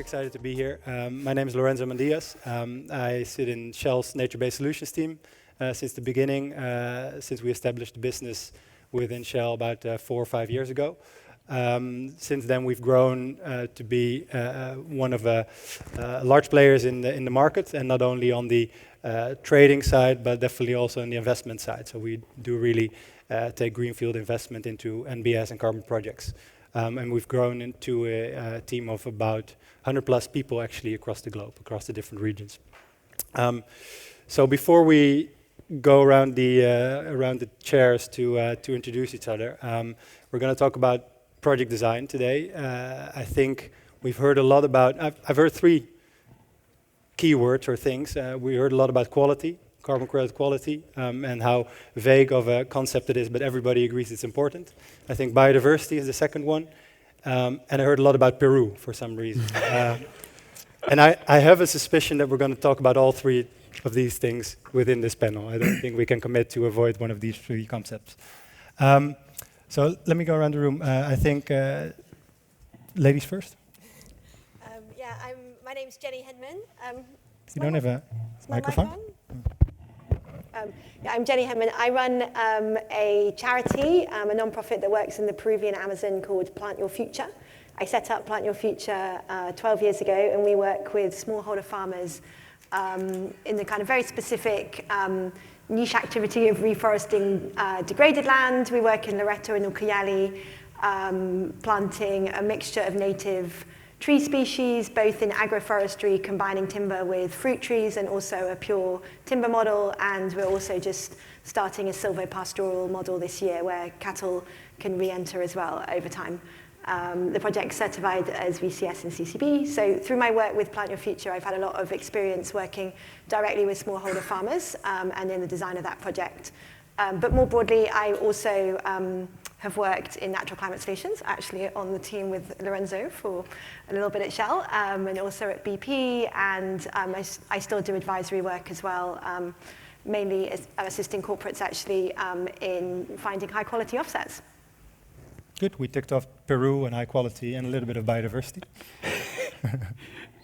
excited to be here. My name is Lorenzo Mandias. I sit in Shell's nature-based solutions team since the beginning, since we established the business within Shell about 4 or 5 years ago. Since then, we've grown to be one of the large players in the market, and not only on the trading side, but definitely also on the investment side. So we do really take greenfield investment into NBS and carbon projects. And we've grown into a team of about 100 plus people actually across the globe, across the different regions. So before we go around the chairs to introduce each other, we're going to talk about project design today. I think we've heard a lot about, I've heard 3 keywords or things. We heard a lot about quality, carbon credit quality, and how vague of a concept it is, but everybody agrees it's important. I think biodiversity is the second one. And I heard a lot about Peru for some reason. And I have a suspicion that we're going to talk about all 3 of these things within this panel. I don't think we can commit to avoid one of these 3 concepts. So let me go around the room. I think ladies first. My name's Jenny Hedman. You don't have a microphone? I'm Jenny Hedman. I run a charity, a non-profit that works in the Peruvian Amazon called Plant Your Future. I set up Plant Your Future 12 years ago, and we work with smallholder farmers in the kind of very specific niche activity of reforesting degraded land. We work in Loreto and Ucayali, planting a mixture of native tree species, both in agroforestry, combining timber with fruit trees, and also a pure timber model. And we're also just starting a silvopastoral model this year where cattle can re-enter as well over time. The project's certified as VCS and CCB. So through my work with Plant Your Future, I've had a lot of experience working directly with smallholder farmers and in the design of that project. But more broadly, I also have worked in natural climate solutions, actually on the team with Lorenzo for a little bit at Shell, and also at BP, and I still do advisory work as well, mainly assisting corporates actually in finding high quality offsets. Good, we ticked off Peru and high quality and a little bit of biodiversity.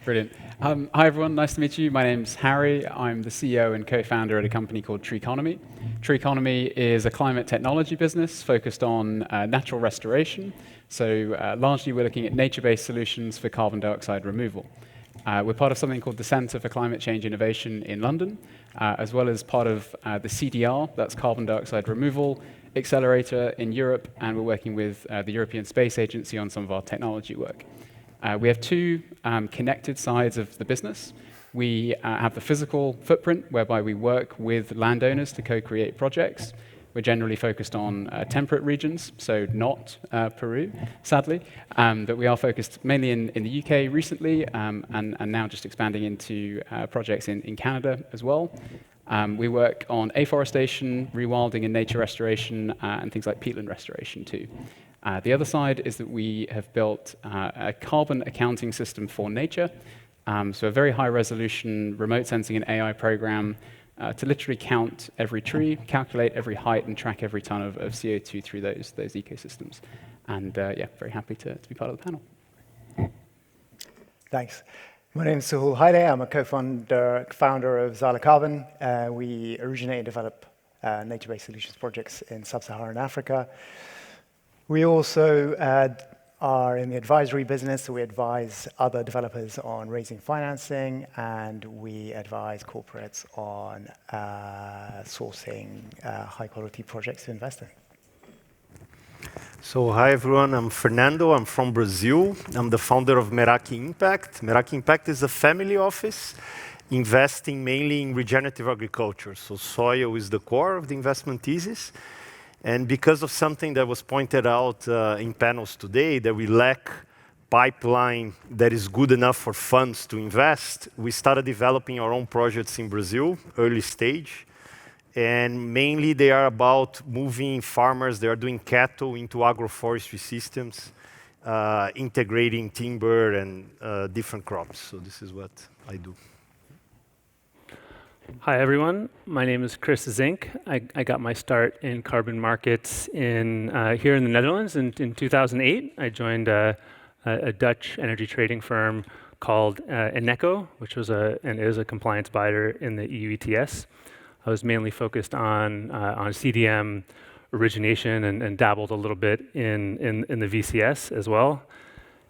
Brilliant. Hi everyone, nice to meet you. My name's Harry. I'm the CEO and co-founder at a company called Treeconomy. Treeconomy is a climate technology business focused on natural restoration. So largely we're looking at nature-based solutions for carbon dioxide removal. We're part of something called the Centre for Climate Change Innovation in London, as well as part of the CDR, that's Carbon Dioxide Removal Accelerator in Europe, and we're working with the European Space Agency on some of our technology work. We have 2 connected sides of the business. We have the physical footprint, whereby we work with landowners to co-create projects. We're generally focused on temperate regions, so not Peru, sadly. But we are focused mainly in the UK recently, and now just expanding into projects in Canada as well. We work on afforestation, rewilding and nature restoration, and things like peatland restoration too. The other side is that we have built a carbon accounting system for nature, so a very high resolution remote sensing and AI program to literally count every tree, calculate every height, and track every ton of CO2 through those ecosystems. And very happy to be part of the panel. Thanks. My name is Suhul Haile. I'm a founder of Xyla Carbon. We originate and develop nature-based solutions projects in sub-Saharan Africa. We also are in the advisory business, so we advise other developers on raising financing, and we advise corporates on sourcing high-quality projects to invest in. So hi everyone, I'm Fernando, I'm from Brazil. I'm the founder of Meraki Impact. Meraki Impact is a family office investing mainly in regenerative agriculture. So soil is the core of the investment thesis. And because of something that was pointed out in panels today, that we lack pipeline that is good enough for funds to invest, we started developing our own projects in Brazil, early stage. And mainly they are about moving farmers, they are doing cattle into agroforestry systems, integrating timber and different crops. So this is what I do. Hi everyone, my name is Chris Zink. I got my start in carbon markets here in the Netherlands in 2008. I joined a Dutch energy trading firm called Eneco, which was and is a compliance provider in the EU ETS. I was mainly focused on CDM origination and dabbled a little bit in the VCS as well.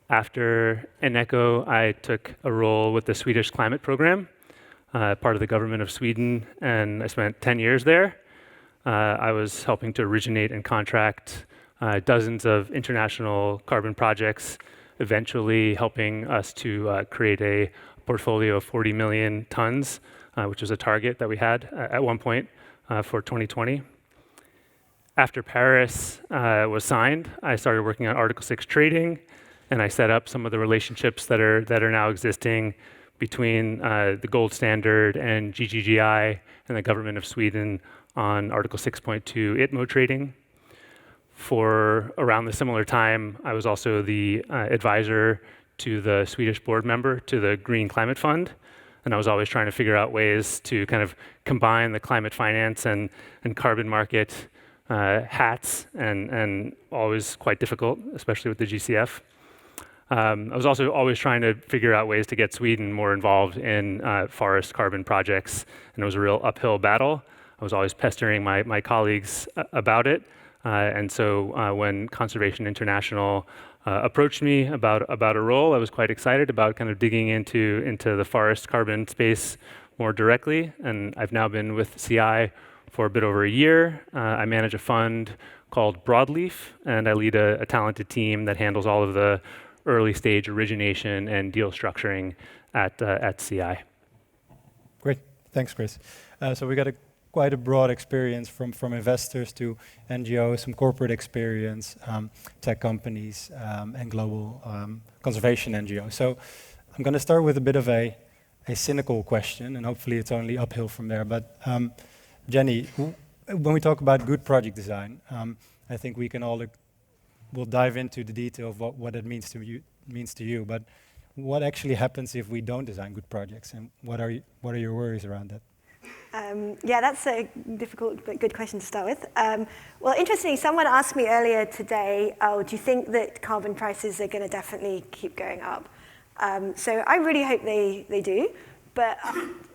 After Eneco, I took a role with the Swedish climate program, part of the government of Sweden, and I spent 10 years there. I was helping to originate and contract dozens of international carbon projects, eventually helping us to create a portfolio of 40 million tons, which was a target that we had at one point for 2020. After Paris was signed, I started working on Article 6 trading, and I set up some of the relationships that are now existing between the gold standard and GGGI and the government of Sweden on Article 6.2 ITMO trading. For around the similar time, I was also the advisor to the Swedish board member to the Green Climate Fund, and I was always trying to figure out ways to kind of combine the climate finance and carbon market hats, and always quite difficult, especially with the GCF. I was also always trying to figure out ways to get Sweden more involved in forest carbon projects, and it was a real uphill battle. I was always pestering my colleagues about it, and so when Conservation International approached me about a role, I was quite excited about kind of digging into the forest carbon space more directly, and I've now been with CI for a bit over a year. I manage a fund called Broadleaf, and I lead a talented team that handles all of the early stage origination and deal structuring at CI. Great, thanks, Chris. So we got quite a broad experience from investors to NGOs, some corporate experience, tech companies, and global conservation NGOs. So I'm going to start with a bit of a cynical question, and hopefully it's only uphill from there. But Jenny, when we talk about good project design, I think we can all we'll dive into the detail of what it means to you. But what actually happens if we don't design good projects, and what are your worries around that? Yeah, that's a difficult but good question to start with. Well, interestingly, someone asked me earlier today, do you think that carbon prices are going to definitely keep going up? So I really hope they do. But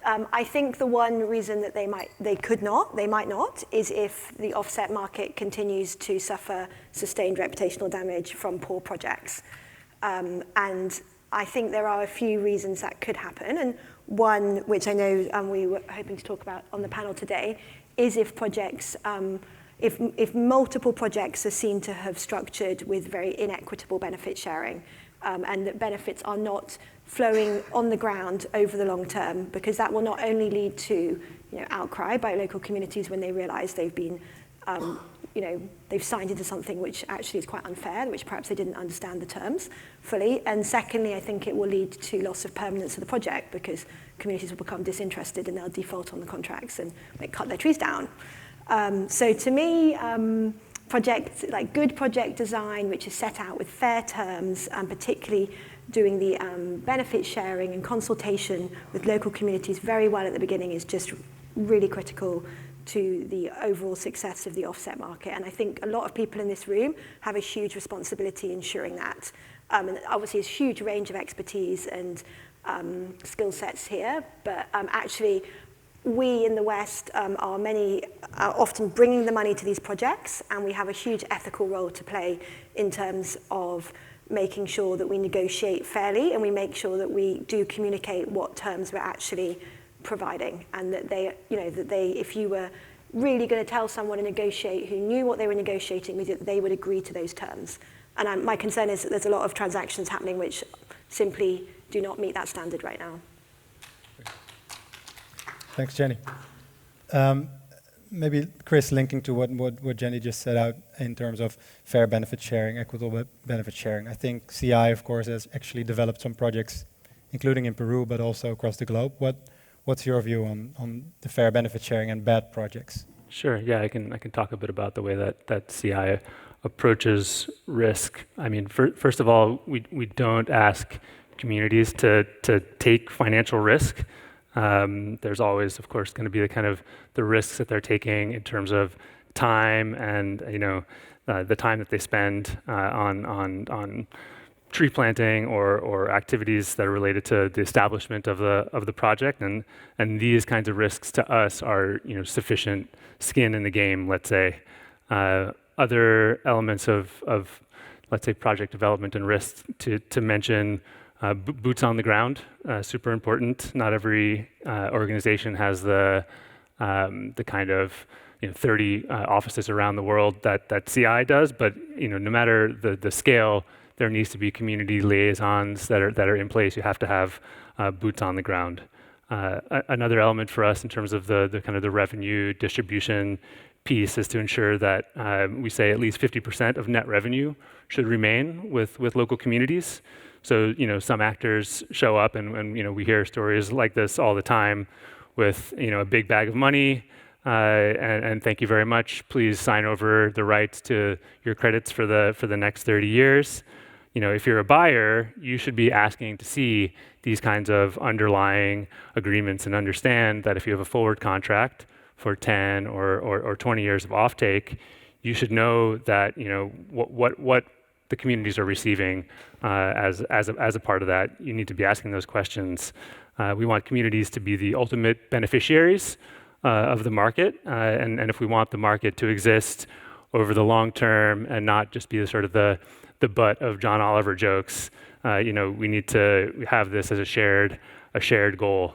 I think the one reason that they might not, is if the offset market continues to suffer sustained reputational damage from poor projects. And I think there are a few reasons that could happen. And one, which I know we were hoping to talk about on the panel today, is if projects, if multiple projects are seen to have structured with very inequitable benefit sharing, and that benefits are not flowing on the ground over the long term, because that will not only lead to outcry by local communities when they realize they've been they've signed into something which actually is quite unfair, which perhaps they didn't understand the terms fully. And secondly, I think it will lead to loss of permanence of the project, because communities will become disinterested and they'll default on the contracts and cut their trees down. So to me, good project design, which is set out with fair terms, and particularly doing the benefit sharing and consultation with local communities very well at the beginning, is just really critical to the overall success of the offset market. And I think a lot of people in this room have a huge responsibility ensuring that. And obviously, there's a huge range of expertise and skill sets here, but actually, we in the West are often bringing the money to these projects, and we have a huge ethical role to play in terms of making sure that we negotiate fairly, and we make sure that we do communicate what terms we're actually providing, and that if you were really going to tell someone to negotiate who knew what they were negotiating with, they would agree to those terms. And my concern is that there's a lot of transactions happening which simply do not meet that standard right now. Thanks, Jenny. Maybe Chris, linking to what Jenny just set out in terms of fair benefit sharing, equitable benefit sharing. I think CI, of course, has actually developed some projects, including in Peru, but also across the globe. What's your view on the fair benefit sharing and bad projects? Sure. Yeah, I can talk a bit about the way that CI approaches risk. I mean, first of all, we don't ask communities to take financial risk. There's always, of course, going to be the risks that they're taking in terms of time and the time that they spend on tree planting or activities that are related to the establishment of the project, and these kinds of risks to us are sufficient skin in the game, let's say. Other elements of let's say project development and risks to mention, boots on the ground, super important. Not every organization has the kind of 30 offices around the world that CI does, but no matter the scale, there needs to be community liaisons that are in place. You have to have boots on the ground. Another element for us in terms of the kind of the revenue distribution piece is to ensure that we say at least 50% of net revenue should remain with local communities. So some actors show up and we hear stories like this all the time with a big bag of money and thank you very much. Please sign over the rights to your credits for the next 30 years. If you're a buyer, you should be asking to see these kinds of underlying agreements and understand that if you have a forward contract for 10 or 20 years of offtake, you should know that what the communities are receiving as a part of that. You need to be asking those questions. We want communities to be the ultimate beneficiaries of the market, and if we want the market to exist over the long term and not just be the butt of John Oliver jokes, we need to have this as a shared goal.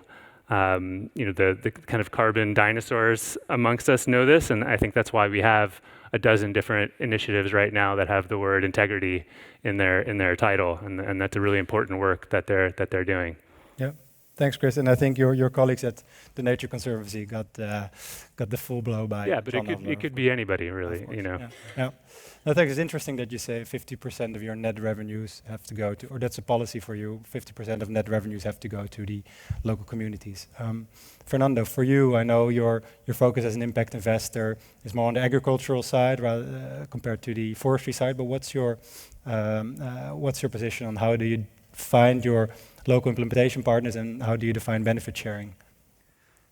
The kind of carbon dinosaurs amongst us know this, and I think that's why we have a dozen different initiatives right now that have the word integrity in their title, and that's a really important work that they're doing. Yeah, thanks, Chris. And I think your colleagues at the Nature Conservancy got the full blow by. Yeah, but it could be anybody really, Yeah. I think it's interesting that you say 50% of your net revenues have to go to, or that's a policy for you, 50% of net revenues have to go to the local communities. Fernando, for you, I know your focus as an impact investor is more on the agricultural side rather compared to the forestry side, but what's your position on how do you find your local implementation partners and how do you define benefit sharing?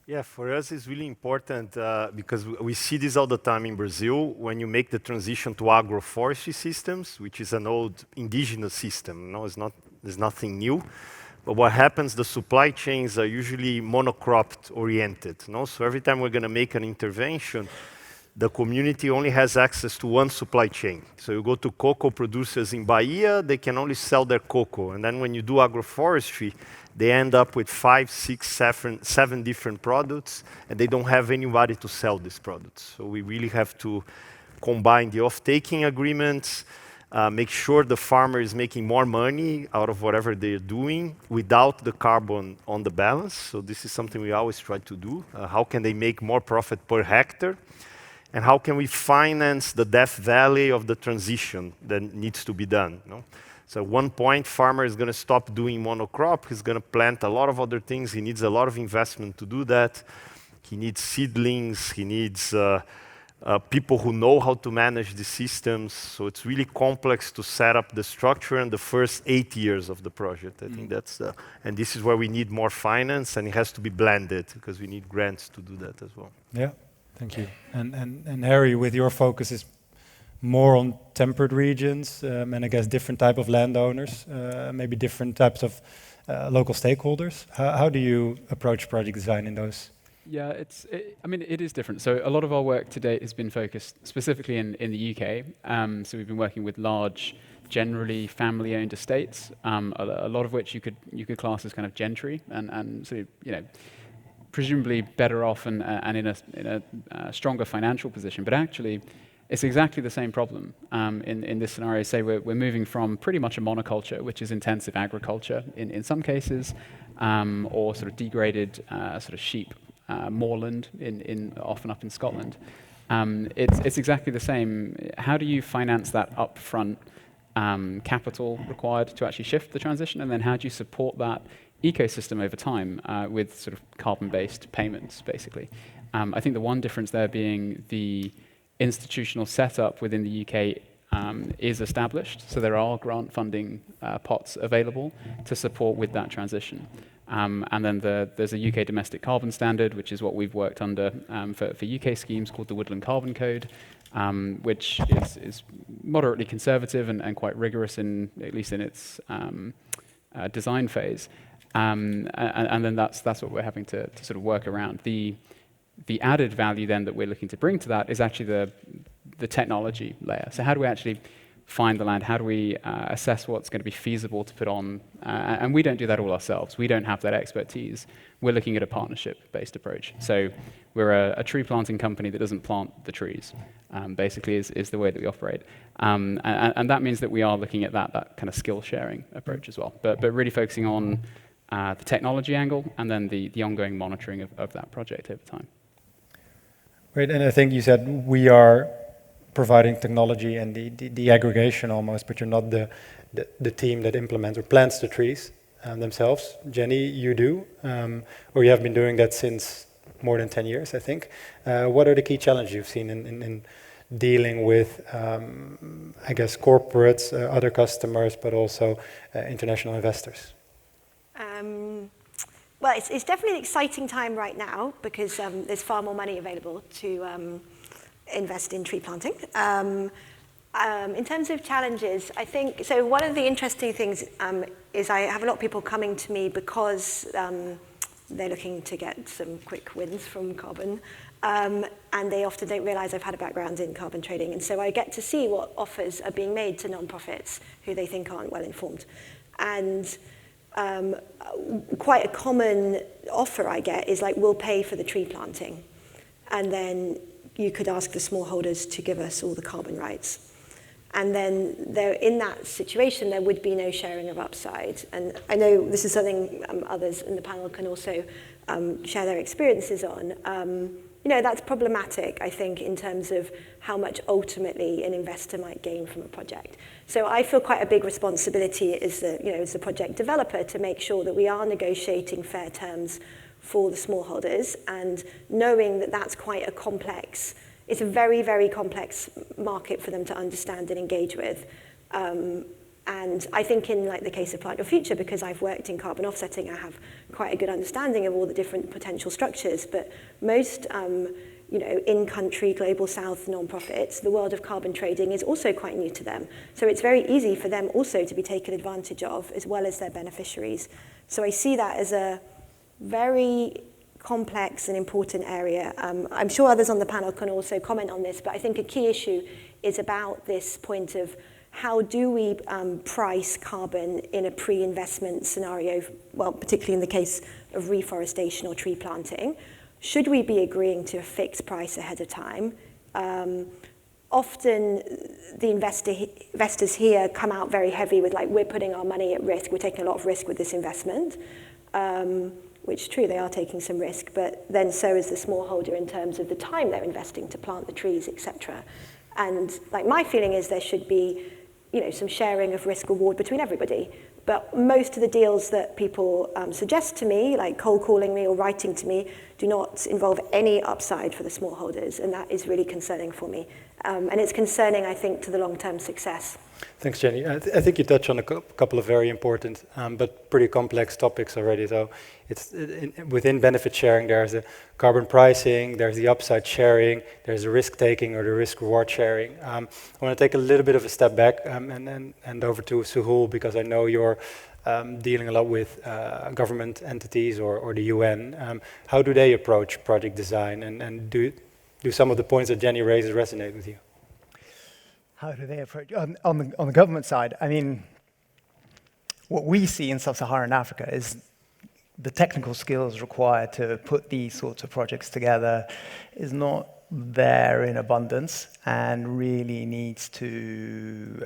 Yeah, for us it's really important because we see this all the time in Brazil when you make the transition to agroforestry systems, which is an old indigenous system. There's nothing new. But what happens, the supply chains are usually monocropped oriented. So every time we're going to make an intervention, the community only has access to one supply chain. So you go to cocoa producers in Bahia, they can only sell their cocoa. And then when you do agroforestry, they end up with 5, 6, 7 different products, and they don't have anybody to sell these products. So we really have to combine the off-taking agreements, make sure the farmer is making more money out of whatever they're doing without the carbon on the balance. So this is something we always try to do. How can they make more profit per hectare? And how can we finance the Death Valley of the transition that needs to be done? So at one point, farmer is going to stop doing monocrop. He's going to plant a lot of other things. He needs a lot of investment to do that. He needs seedlings. He needs people who know how to manage the systems. So it's really complex to set up the structure in the first 8 years of the project. I think that's and this is where we need more finance, and it has to be blended because we need grants to do that as well. Yeah, thank you. And Harry, with your focus is more on temperate regions and I guess different type of landowners, maybe different types of local stakeholders. How do you approach project design in those? Yeah, it is different. So a lot of our work to date has been focused specifically in the UK. So we've been working with large, generally family-owned estates, a lot of which you could class as kind of gentry and sort of, presumably better off and in a stronger financial position. But actually, it's exactly the same problem in this scenario. Say we're moving from pretty much a monoculture, which is intensive agriculture in some cases, or sort of degraded sort of sheep moorland often up in Scotland. It's exactly the same. How do you finance that upfront capital required to actually shift the transition, and then how do you support that ecosystem over time with sort of carbon-based payments, basically? I think the one difference there being the institutional setup within the UK is established, so there are grant funding pots available to support with that transition. And then there's a UK domestic carbon standard, which is what we've worked under for UK schemes, called the Woodland Carbon Code, which is moderately conservative and quite rigorous, at least in its design phase. And then that's what we're having to sort of work around. The added value then that we're looking to bring to that is actually the technology layer. So how do we actually find the land? How do we assess what's going to be feasible to put on? And we don't do that all ourselves. We don't have that expertise. We're looking at a partnership-based approach. So we're a tree planting company that doesn't plant the trees, basically is the way that we operate. And that means that we are looking at that kind of skill-sharing approach as well, but really focusing on the technology angle and then the ongoing monitoring of that project over time. Great, and I think you said we are providing technology and the aggregation almost, but you're not the team that implements or plants the trees themselves. Jenny, you do, or you have been doing that since more than 10 years, I think. What are the key challenges you've seen in dealing with, I guess, corporates, other customers, but also international investors? Well, it's definitely an exciting time right now because there's far more money available to invest in tree planting. In terms of challenges, I think, so one of the interesting things is I have a lot of people coming to me because they're looking to get some quick wins from carbon, and they often don't realize I've had a background in carbon trading, and so I get to see what offers are being made to non-profits who they think aren't well informed. And quite a common offer I get is like, we'll pay for the tree planting, and then you could ask the smallholders to give us all the carbon rights. And then in that situation, there would be no sharing of upside. And I know this is something others in the panel can also share their experiences on. You know, that's problematic, I think, in terms of how much ultimately an investor might gain from a project. So I feel quite a big responsibility as the project developer to make sure that we are negotiating fair terms for the smallholders, and knowing that that's quite a complex, it's a very, very complex market for them to understand and engage with. And I think in like the case of Plant Your Future, because I've worked in carbon offsetting, I have quite a good understanding of all the different potential structures. But most in-country, global south nonprofits, the world of carbon trading is also quite new to them. So it's very easy for them also to be taken advantage of, as well as their beneficiaries. So I see that as a very complex and important area. I'm sure others on the panel can also comment on this, but I think a key issue is about this point of how do we price carbon in a pre-investment scenario, well, particularly in the case of reforestation or tree planting. Should we be agreeing to a fixed price ahead of time? Often the investors here come out very heavy with like, we're putting our money at risk, we're taking a lot of risk with this investment. Which is true, they are taking some risk, but then so is the smallholder in terms of the time they're investing to plant the trees, etc. And like my feeling is there should be, some sharing of risk reward between everybody. But most of the deals that people suggest to me, like cold calling me or writing to me, do not involve any upside for the smallholders, and that is really concerning for me. And it's concerning, I think, to the long-term success. Thanks, Jenny. I think you touched on a couple of very important but pretty complex topics already. So it's within benefit sharing, there's the carbon pricing, there's the upside sharing, there's the risk taking or the risk reward sharing. I want to take a little bit of a step back and over to Suhul, because I know you're dealing a lot with government entities or the UN. How do they approach project design, and do some of the points that Jenny raises resonate with you? How do they approach on the government side? I mean, what we see in sub-Saharan Africa is the technical skills required to put these sorts of projects together is not there in abundance, and really needs to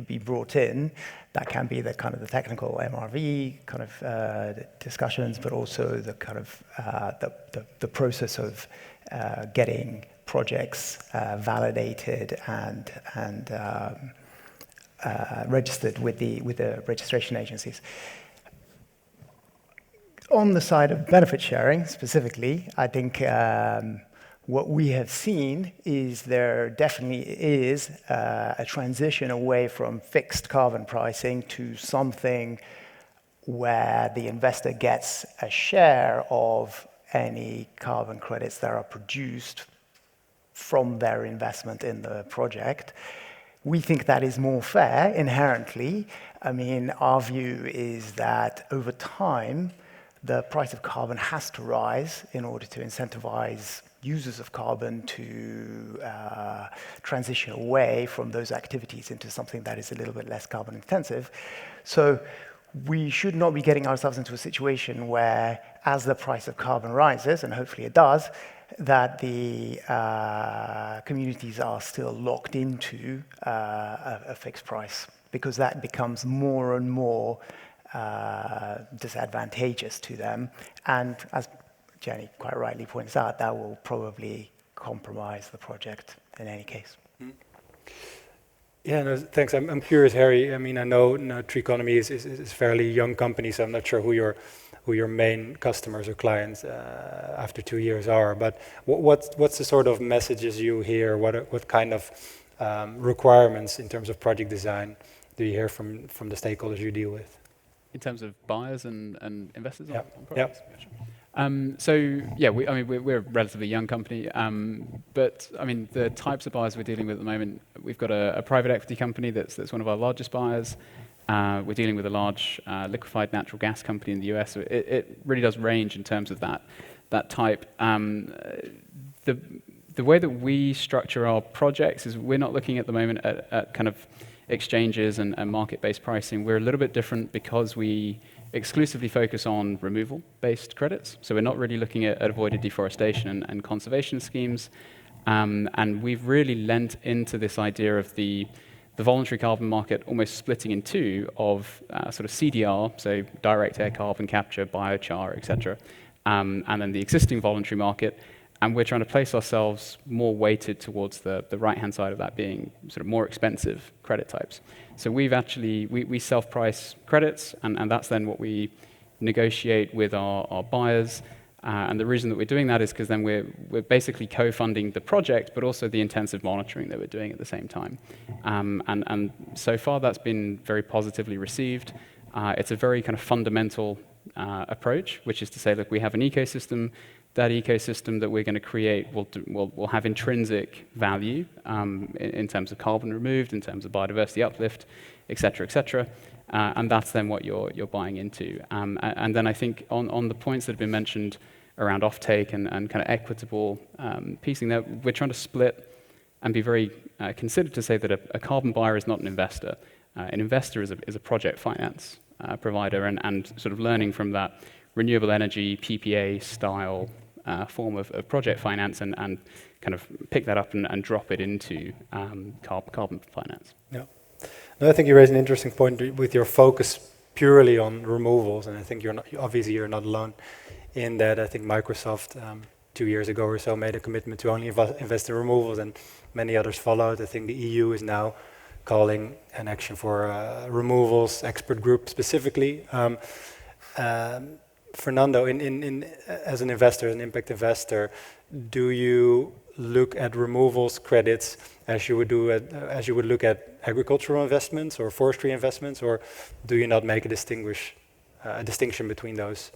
be brought in. That can be the kind of the technical MRV kind of discussions, but also the kind of the process of getting projects validated and registered with the registration agencies. On the side of benefit sharing specifically, I think what we have seen is there definitely is a transition away from fixed carbon pricing to something where the investor gets a share of any carbon credits that are produced from their investment in the project. We think that is more fair inherently. I mean, our view is that over time, the price of carbon has to rise in order to incentivize users of carbon to transition away from those activities into something that is a little bit less carbon intensive. So we should not be getting ourselves into a situation where, as the price of carbon rises, and hopefully it does, that the communities are still locked into a fixed price, because that becomes more and more disadvantageous to them. And as Jenny quite rightly points out, that will probably compromise the project in any case. Yeah, no, thanks. I'm curious, Harry. I mean, I know Treeconomy is a fairly young company, so I'm not sure who your main customers or clients after 2 years are. But what's the sort of messages you hear? What kind of requirements in terms of project design do you hear from the stakeholders you deal with? In terms of buyers and investors Yeah. on projects? So yeah, we're a relatively young company, but I mean the types of buyers we're dealing with at the moment. We've got a private equity company that's one of our largest buyers. We're dealing with a large liquefied natural gas company in the US. So it really does range in terms of that type. The way that we structure our projects is we're not looking at the moment at kind of exchanges and market-based pricing. We're a little bit different because we exclusively focus on removal-based credits. So we're not really looking at avoided deforestation and conservation schemes. And we've really lent into this idea of the voluntary carbon market almost splitting in two of sort of CDR, so direct air carbon capture, biochar, et cetera, and then the existing voluntary market. And we're trying to place ourselves more weighted towards the right-hand side of that being sort of more expensive credit types. So we self-price credits, and that's then what we negotiate with our buyers. And the reason that we're doing that is because then we're basically co-funding the project, but also the intensive monitoring that we're doing at the same time. And so far, that's been very positively received. It's a very kind of fundamental approach, which is to say, look, we have an ecosystem. That ecosystem that we're going to create will have intrinsic value in terms of carbon removed, in terms of biodiversity uplift, et cetera, and that's then what you're buying into. And then I think on the points that have been mentioned around offtake and kind of equitable piecing there, we're trying to split and be very considered to say that a carbon buyer is not an investor. An investor is a project finance provider, and sort of learning from that renewable energy PPA style form of project finance and kind of pick that up and drop it into carbon finance. Yeah. No, I think you raise an interesting point with your focus purely on removals, and I think you're not alone in that. I think Microsoft 2 years ago or so made a commitment to only invest in removals, and many others followed. I think the EU is now calling an action for removals expert group specifically. Fernando, as an investor, an impact investor, do you look at removals credits as you would look at agricultural investments or forestry investments, or do you not make a distinction between those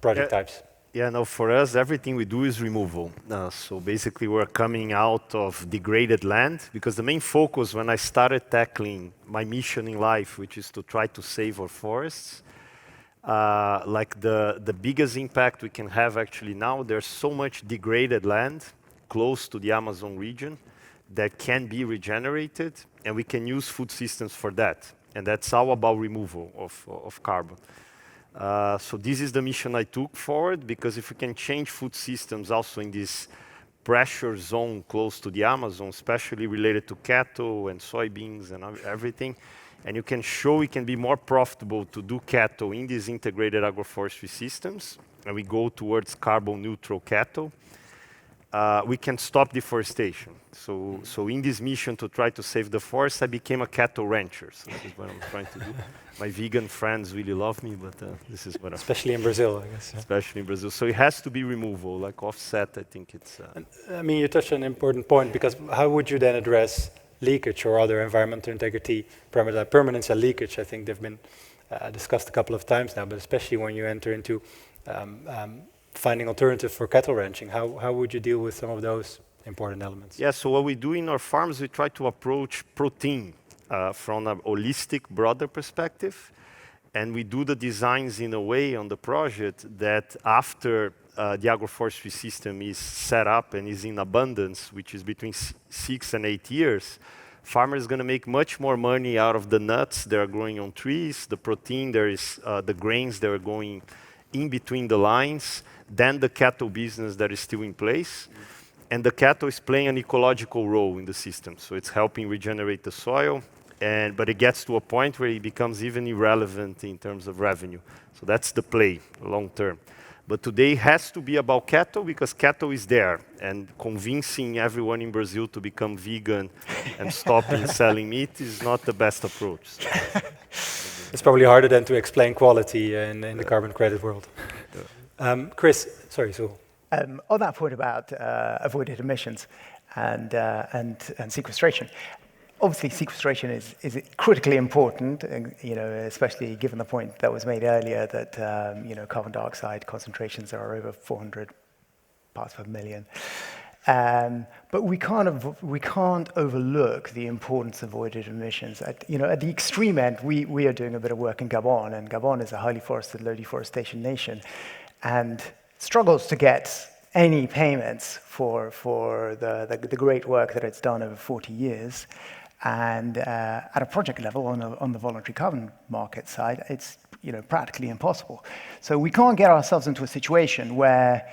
project types? Yeah, no, for us, everything we do is removal. So basically, we're coming out of degraded land, because the main focus when I started tackling my mission in life, which is to try to save our forests, like the biggest impact we can have actually now, there's so much degraded land close to the Amazon region that can be regenerated, and we can use food systems for that. And that's all about removal of carbon. So this is the mission I took forward, because if we can change food systems also in this pressure zone close to the Amazon, especially related to cattle and soybeans and everything, and you can show it can be more profitable to do cattle in these integrated agroforestry systems, and we go towards carbon neutral cattle, we can stop deforestation. So in this mission to try to save the forest, I became a cattle rancher. So this is what I'm trying to do. My vegan friends really love me, but this is what I'm... Especially in Brazil, I guess. Yeah. Especially in Brazil. So it has to be removal, like offset, I think it's... I mean, you touched on an important point, because how would you then address leakage or other environmental integrity parameters? Permanent cell leakage, I think they've been discussed a couple of times now, but especially when you enter into finding alternatives for cattle ranching, how would you deal with some of those important elements? Yeah, so what we do in our farms, we try to approach protein from a holistic, broader perspective. And we do the designs in a way on the project that after the agroforestry system is set up and is in abundance, which is between 6 and 8 years, farmers are going to make much more money out of the nuts that are growing on trees, the protein, there is the grains that are going in between the lines, than the cattle business that is still in place. And the cattle is playing an ecological role in the system. So it's helping regenerate the soil, but it gets to a point where it becomes even irrelevant in terms of revenue. So that's the play, long term. But today it has to be about cattle because cattle is there, and convincing everyone in Brazil to become vegan and stopping selling meat is not the best approach. It's probably harder than to explain quality in the carbon credit world. Chris, sorry, Sahul. On that point about avoided emissions and sequestration, obviously sequestration is critically important, especially given the point that was made earlier that carbon dioxide concentrations are over 400 parts per million. But we can't overlook the importance of avoided emissions. At the extreme end, we are doing a bit of work in Gabon, and Gabon is a highly forested, low deforestation nation, and struggles to get any payments for the great work that it's done over 40 years. And at a project level, on the voluntary carbon market side, it's practically impossible. So we can't get ourselves into a situation where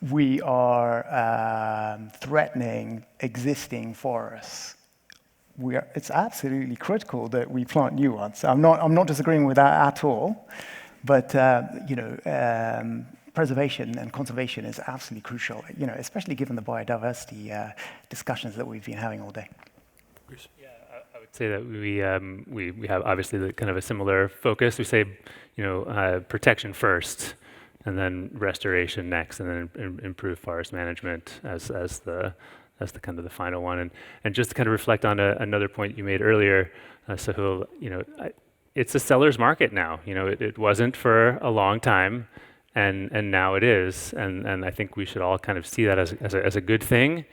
we are threatening existing forests. It's absolutely critical that we plant new ones. I'm not disagreeing with that at all, but preservation and conservation is absolutely crucial. Especially given the biodiversity discussions that we've been having all day. Yeah, I would say that we have obviously kind of a similar focus. We say, protection first, and then restoration next, and then improve forest management as the kind of the final one. And just to kind of reflect on another point you made earlier, Sahul, it's a seller's market now. It wasn't for a long time, and now it is. And I think we should all kind of see that as a good thing.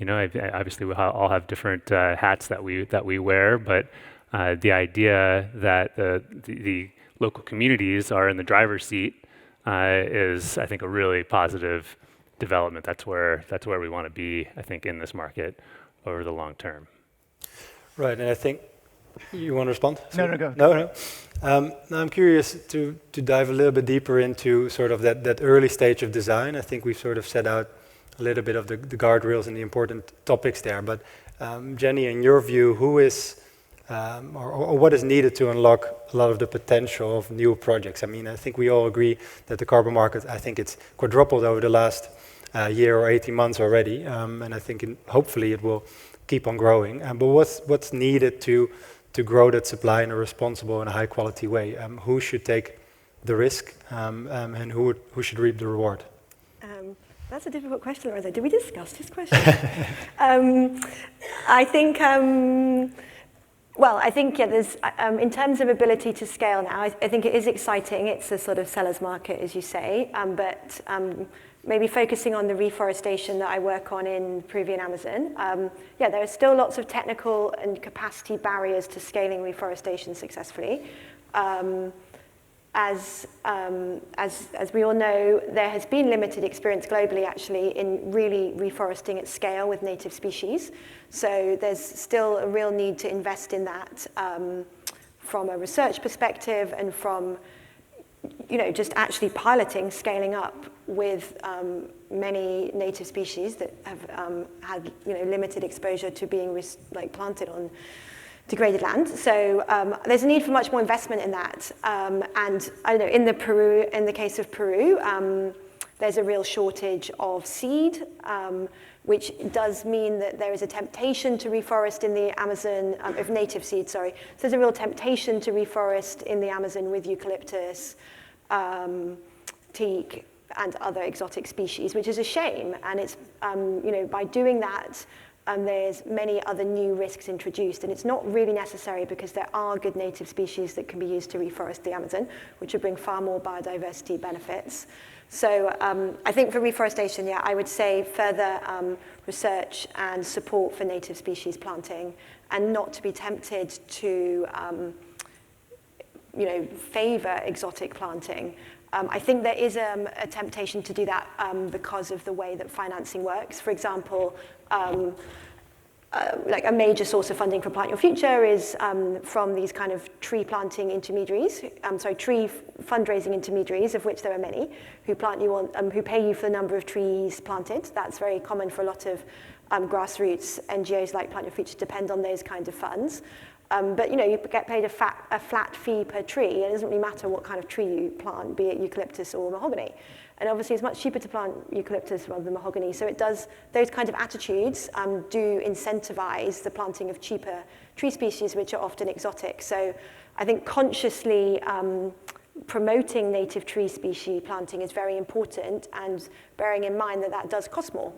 Obviously we all have different hats that we wear, but the idea that the local communities are in the driver's seat is, I think, a really positive development. That's where we want to be, I think, in this market over the long term. Right, and I think you want to respond? No, go. No. Now I'm curious to dive a little bit deeper into sort of that early stage of design. I think we've sort of set out a little bit of the guardrails and the important topics there. But Jenny, in your view, who is or what is needed to unlock a lot of the potential of new projects? I mean, I think we all agree that the carbon market, I think it's quadrupled over the last year or 18 months already, and I think hopefully it will keep on growing. But what's needed to grow that supply in a responsible and a high quality way? Who should take the risk and who should reap the reward? That's a difficult question, Lorenzo. Did we discuss this question? I think, there's, in terms of ability to scale now, I think it is exciting. It's a sort of seller's market, as you say, but maybe focusing on the reforestation that I work on in Peruvian Amazon. There are still lots of technical and capacity barriers to scaling reforestation successfully. As we all know, there has been limited experience globally, actually, in really reforesting at scale with native species. So there's still a real need to invest in that from a research perspective and from, just actually piloting, scaling up with many native species that have had, limited exposure to being planted on degraded land. So there's a need for much more investment in that. And I don't know, in the case of Peru, there's a real shortage of seed, which does mean that there is a temptation to reforest in the Amazon, of native seed, sorry. So there's a real temptation to reforest in the Amazon with eucalyptus, teak, and other exotic species, which is a shame. And it's, by doing that, there's many other new risks introduced, and it's not really necessary because there are good native species that can be used to reforest the Amazon, which would bring far more biodiversity benefits. So I think for reforestation, yeah, I would say further research and support for native species planting, and not to be tempted to favor exotic planting. I think there is a temptation to do that because of the way that financing works. For example, like a major source of funding for Plant Your Future is from these kind of tree planting intermediaries, tree fundraising intermediaries, of which there are many, who who pay you for the number of trees planted. That's very common for a lot of grassroots NGOs like Plant Your Future depend on those kinds of funds. But you get paid a flat fee per tree, and it doesn't really matter what kind of tree you plant, be it eucalyptus or mahogany. And obviously it's much cheaper to plant eucalyptus rather than mahogany. So it does, those kinds of attitudes do incentivize the planting of cheaper tree species, which are often exotic. So I think consciously promoting native tree species planting is very important, and bearing in mind that that does cost more.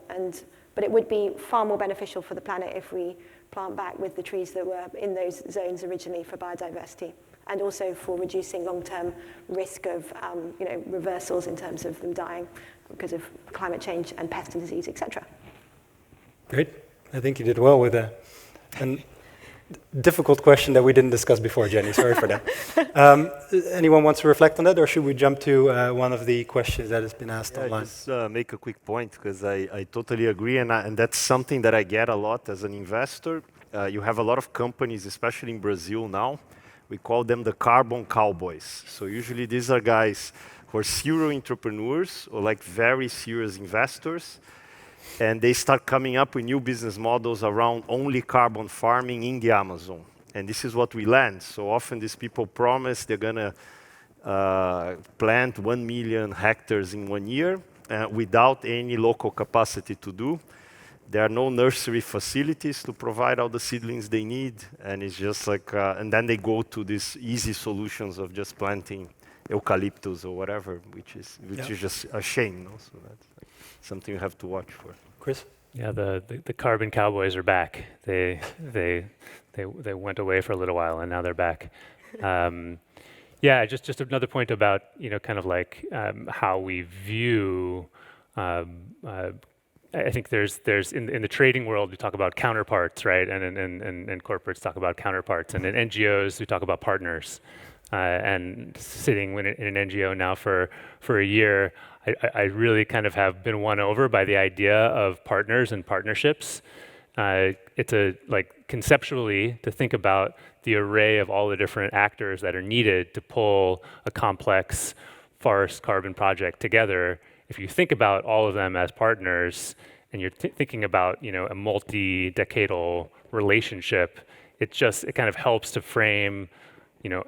But it would be far more beneficial for the planet if we plant back with the trees that were in those zones originally for biodiversity, and also for reducing long-term risk of reversals in terms of them dying because of climate change and pest and disease, etc. Great. I think you did well with that. And difficult question that we didn't discuss before, Jenny. Sorry for that. Anyone wants to reflect on that, or should we jump to one of the questions that has been asked online? Just make a quick point, because I totally agree, and that's something that I get a lot as an investor. You have a lot of companies, especially in Brazil now. We call them the carbon cowboys. So usually these are guys who are serial entrepreneurs or like very serious investors, and they start coming up with new business models around only carbon farming in the Amazon. And this is what we land. So often these people promise they're gonna plant 1 million hectares in 1 year without any local capacity to do. There are no nursery facilities to provide all the seedlings they need, and it's just like, and then they go to these easy solutions of just planting eucalyptus or whatever, which is just a shame. No? So that's something you have to watch for. Chris? Yeah, the carbon cowboys are back. They went away for a little while, and now they're back. Yeah, just another point about kind of like how we view. I think there's in the trading world we talk about counterparts, right? And corporates talk about counterparts, and in NGOs we talk about partners. And sitting in an NGO now for a year, I really kind of have been won over by the idea of partners and partnerships. It's conceptually to think about the array of all the different actors that are needed to pull a complex forest carbon project together. If you think about all of them as partners, and you're thinking about a multi-decadal relationship, it kind of helps to frame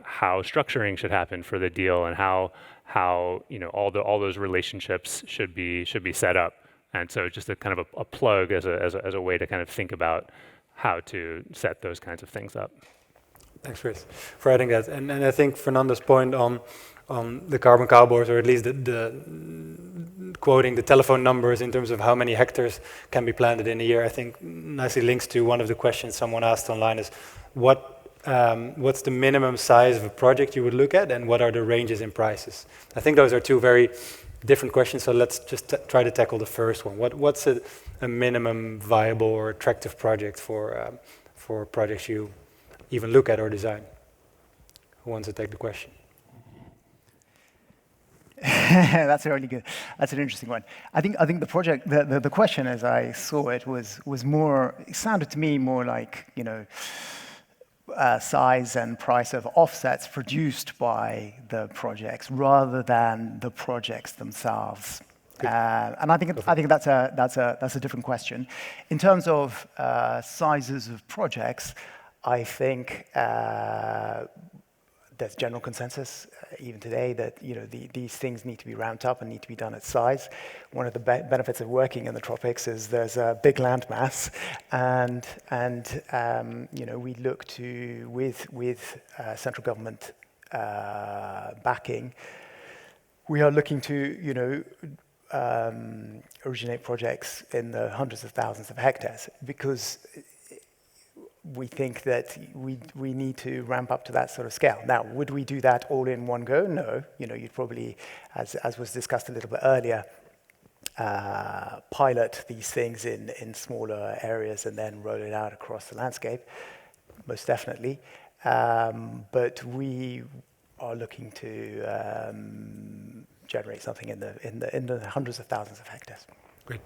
how structuring should happen for the deal, and how all those relationships should be set up. And so just a kind of a plug as a way to kind of think about how to set those kinds of things up. Thanks, Chris, for adding that. And I think Fernando's point on the carbon cowboys, or at least the quoting the telephone numbers in terms of how many hectares can be planted in a year, I think nicely links to one of the questions someone asked online is, what's the minimum size of a project you would look at, and what are the ranges in prices? I think those are two very different questions, so let's just try to tackle the first one. What's a minimum viable or attractive project for projects you even look at or design? Who wants to take the question? That's really good. That's an interesting one. I think the project, the question as I saw it was more. It sounded to me more like size and price of offsets produced by the projects rather than the projects themselves. And I think that's a different question. In terms of sizes of projects, I think there's general consensus even today that these things need to be ramped up and need to be done at size. One of the benefits of working in the tropics is there's a big land mass, and we look to with central government backing, we are looking to originate projects in the hundreds of thousands of hectares because we think that we need to ramp up to that sort of scale. Now, would we do that all in one go? No. You'd probably, as was discussed a little bit earlier, pilot these things in smaller areas and then roll it out across the landscape, most definitely. But we are looking to generate something in the hundreds of thousands of hectares. Great.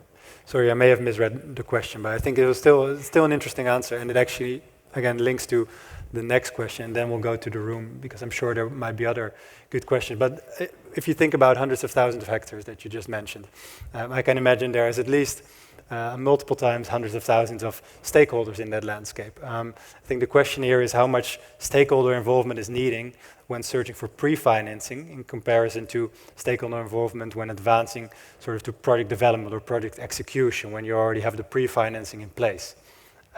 Sorry, I may have misread the question, but I think it was still an interesting answer, and it actually, again, links to the next question, and then we'll go to the room, because I'm sure there might be other good questions. But if you think about hundreds of thousands of hectares that you just mentioned, I can imagine there is at least multiple times hundreds of thousands of stakeholders in that landscape. I think the question here is how much stakeholder involvement is needing when searching for pre-financing in comparison to stakeholder involvement when advancing sort of to project development or project execution when you already have the pre-financing in place.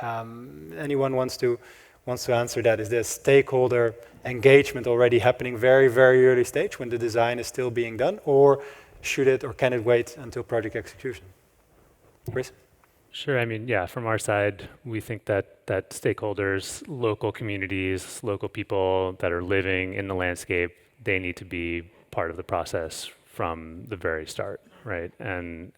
Anyone wants to answer that? Is there stakeholder engagement already happening very, very early stage when the design is still being done, or should it or can it wait until project execution? Chris? Sure. I mean, yeah, from our side, we think that stakeholders, local communities, local people that are living in the landscape, they need to be part of the process from the very start, right? And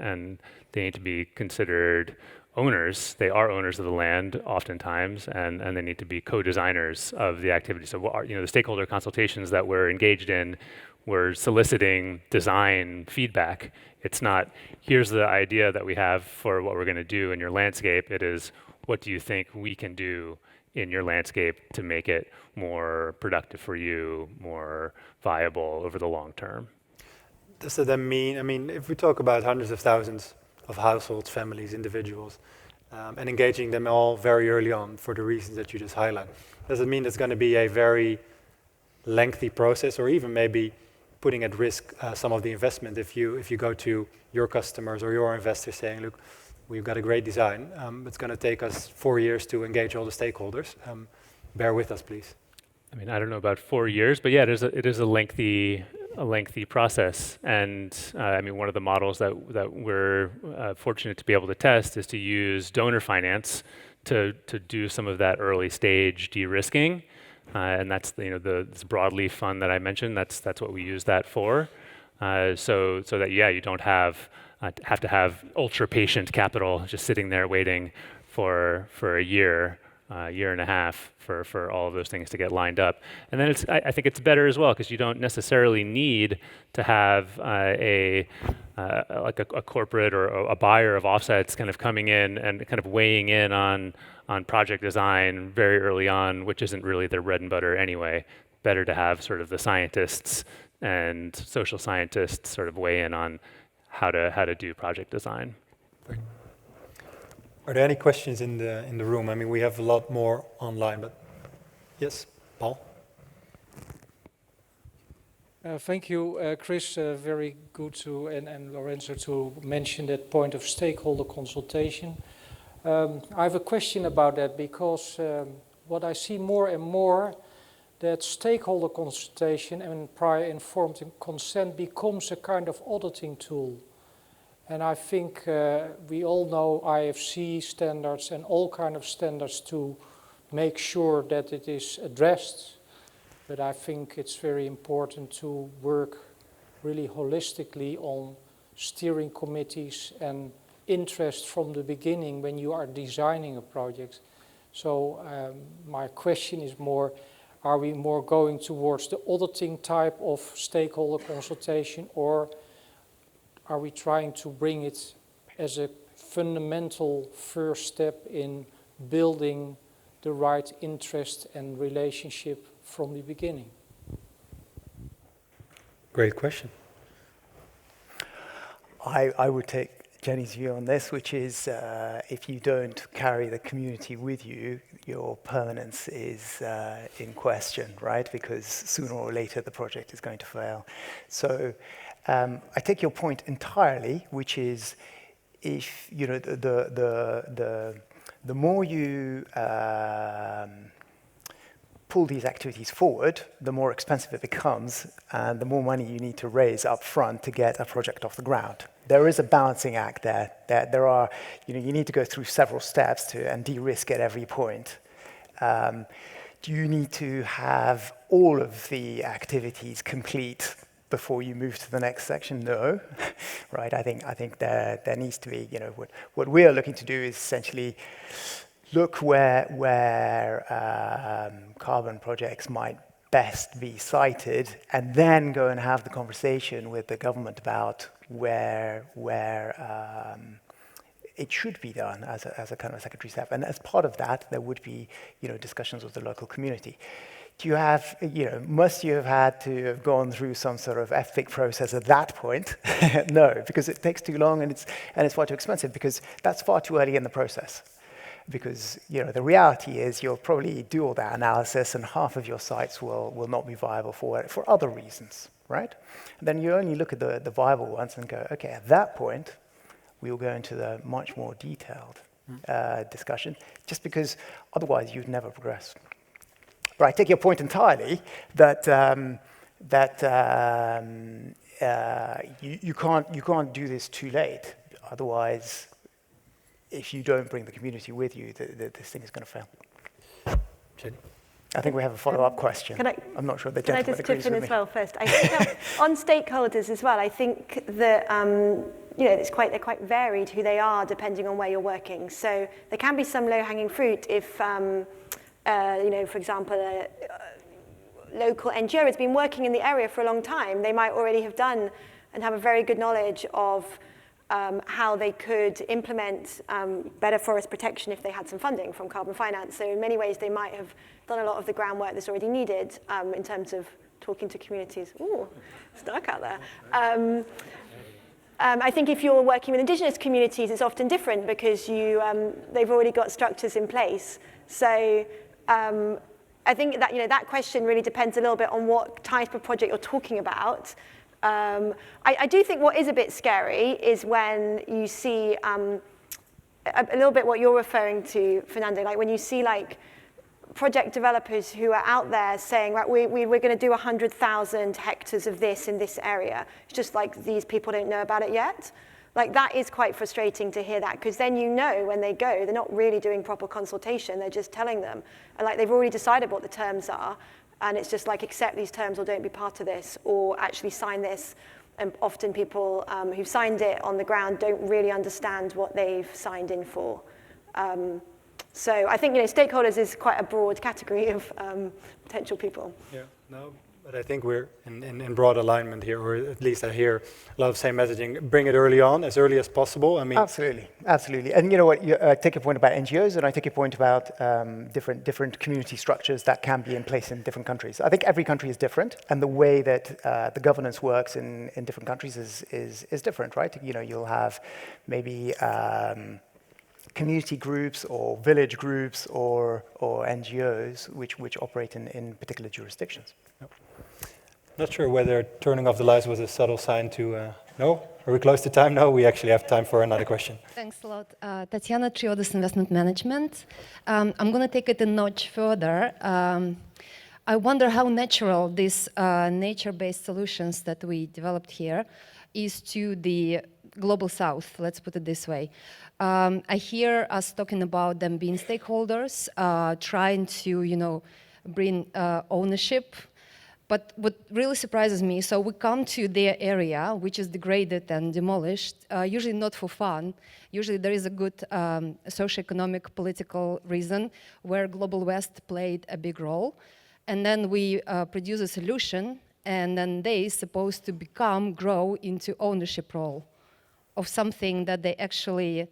they need to be considered owners. They are owners of the land oftentimes, and they need to be co-designers of the activity. So, the stakeholder consultations that we're engaged in, we're soliciting design feedback. It's not, here's the idea that we have for what we're going to do in your landscape. It is, what do you think we can do in your landscape to make it more productive for you, more viable over the long term? Does that then mean, I mean, if we talk about hundreds of thousands of households, families, individuals, and engaging them all very early on for the reasons that you just highlighted, does it mean it's going to be a very lengthy process, or even maybe putting at risk some of the investment if you go to your customers or your investors saying, look, we've got a great design, it's going to take us 4 years to engage all the stakeholders. Bear with us, please. I mean, I don't know about 4 years, but yeah, it is a lengthy process. And I mean, one of the models that we're fortunate to be able to test is to use donor finance to do some of that early stage de-risking. And that's this broadleaf fund that I mentioned. That's what we use that for. So that you don't have to have ultra patient capital just sitting there waiting for a year and a half for all of those things to get lined up. And then I think it's better as well because you don't necessarily need to have a corporate or a buyer of offsets kind of coming in and kind of weighing in on project design very early on, which isn't really their bread and butter anyway. Better to have sort of the scientists and social scientists sort of weigh in on how to do project design. Great. Are there any questions in the room? I mean, we have a lot more online, but yes, Paul. Thank you, Chris. Very good and Lorenzo to mention that point of stakeholder consultation. I have a question about that because what I see more and more that stakeholder consultation and prior informed consent becomes a kind of auditing tool. And I think we all know IFC standards and all kind of standards to make sure that it is addressed. But I think it's very important to work really holistically on steering committees and interest from the beginning when you are designing a project. So my question is more, are we more going towards the auditing type of stakeholder consultation, or are we trying to bring it as a fundamental first step in building the right interest and relationship from the beginning? Great question. I would take Jenny's view on this, which is if you don't carry the community with you, your permanence is in question, right? Because sooner or later the project is going to fail. So I take your point entirely, which is if the more you pull these activities forward, the more expensive it becomes, and the more money you need to raise up front to get a project off the ground. There is a balancing act there. There are, you need to go through several steps and de-risk at every point. Do you need to have all of the activities complete before you move to the next section? No, right? I think there needs to be, what we are looking to do is essentially look where carbon projects might best be sited, and then go and have the conversation with the government about where it should be done as a kind of secondary step. And as part of that, there would be, discussions with the local community. Do you have, must you have had to have gone through some sort of FPIC process at that point? No, because it takes too long and it's far too expensive, because that's far too early in the process. Because the reality is you'll probably do all that analysis and half of your sites will not be viable for other reasons, right? And then you only look at the viable ones and go, okay, at that point, we will go into the much more detailed discussion, just because otherwise you'd never progress. But I take your point entirely that you can't do this too late. Otherwise, if you don't bring the community with you, this thing is going to fail. Jenny? I think we have a follow-up question. I'm not sure the gentleman agrees with me. Can I just chip in as well first? I think on stakeholders as well, I think that they're quite varied who they are depending on where you're working. So there can be some low-hanging fruit if, for example, a local NGO has been working in the area for a long time. They might already have done and have a very good knowledge of how they could implement better forest protection if they had some funding from carbon finance. So in many ways, they might have done a lot of the groundwork that's already needed in terms of talking to communities. Ooh, it's dark out there. I think if you're working with indigenous communities, it's often different because they've already got structures in place. So I think that that question really depends a little bit on what type of project you're talking about. I do think what is a bit scary is when you see a little bit what you're referring to, Fernando, like when you see project developers who are out there saying, right, we're going to do 100,000 hectares of this in this area. It's just like these people don't know about it yet. Like that is quite frustrating to hear that, because then when they go, they're not really doing proper consultation, they're just telling them. And they've already decided what the terms are, and it's just accept these terms or don't be part of this, or actually sign this. And often people who've signed it on the ground don't really understand what they've signed in for. So I think stakeholders is quite a broad category of potential people. Yeah, no, but I think we're in broad alignment here, or at least I hear a lot of same messaging. Bring it early on, as early as possible. I mean, absolutely. And you know what? I take your point about NGOs, and I take your point about different community structures that can be in place in different countries. I think every country is different, and the way that the governance works in different countries is different, right? You'll have maybe community groups or village groups or NGOs which operate in particular jurisdictions. Yep. Not sure whether turning off the lights was a subtle sign to no? Are we close to time now? We actually have time for another question. Thanks a lot. Tatiana, Triodos Investment Management. I'm going to take it a notch further. I wonder how natural these nature-based solutions that we developed here is to the global south, let's put it this way. I hear us talking about them being stakeholders, trying to, bring ownership. But what really surprises me, so we come to their area, which is degraded and demolished, usually not for fun. Usually there is a good socioeconomic, political reason where Global West played a big role. And then we produce a solution, and then they supposed to grow into ownership role of something that they actually,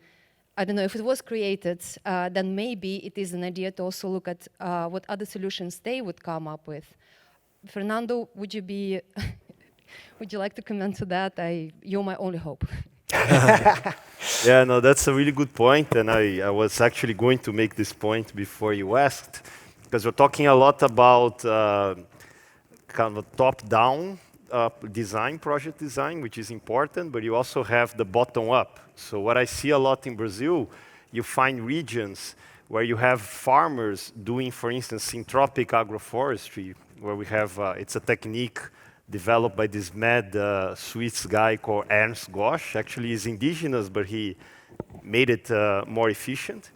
I don't know, if it was created, then maybe it is an idea to also look at what other solutions they would come up with. Fernando, would you like to comment to that? You're my only hope. Yeah, no, that's a really good point, and I was actually going to make this point before you asked, because we're talking a lot about kind of a top-down project design, which is important, but you also have the bottom-up. So what I see a lot in Brazil you find regions where you have farmers doing, for instance, syntropic agroforestry, where we have, it's a technique developed by this mad Swiss guy called Ernst Gosch. Actually, he's indigenous, but he made it more efficient.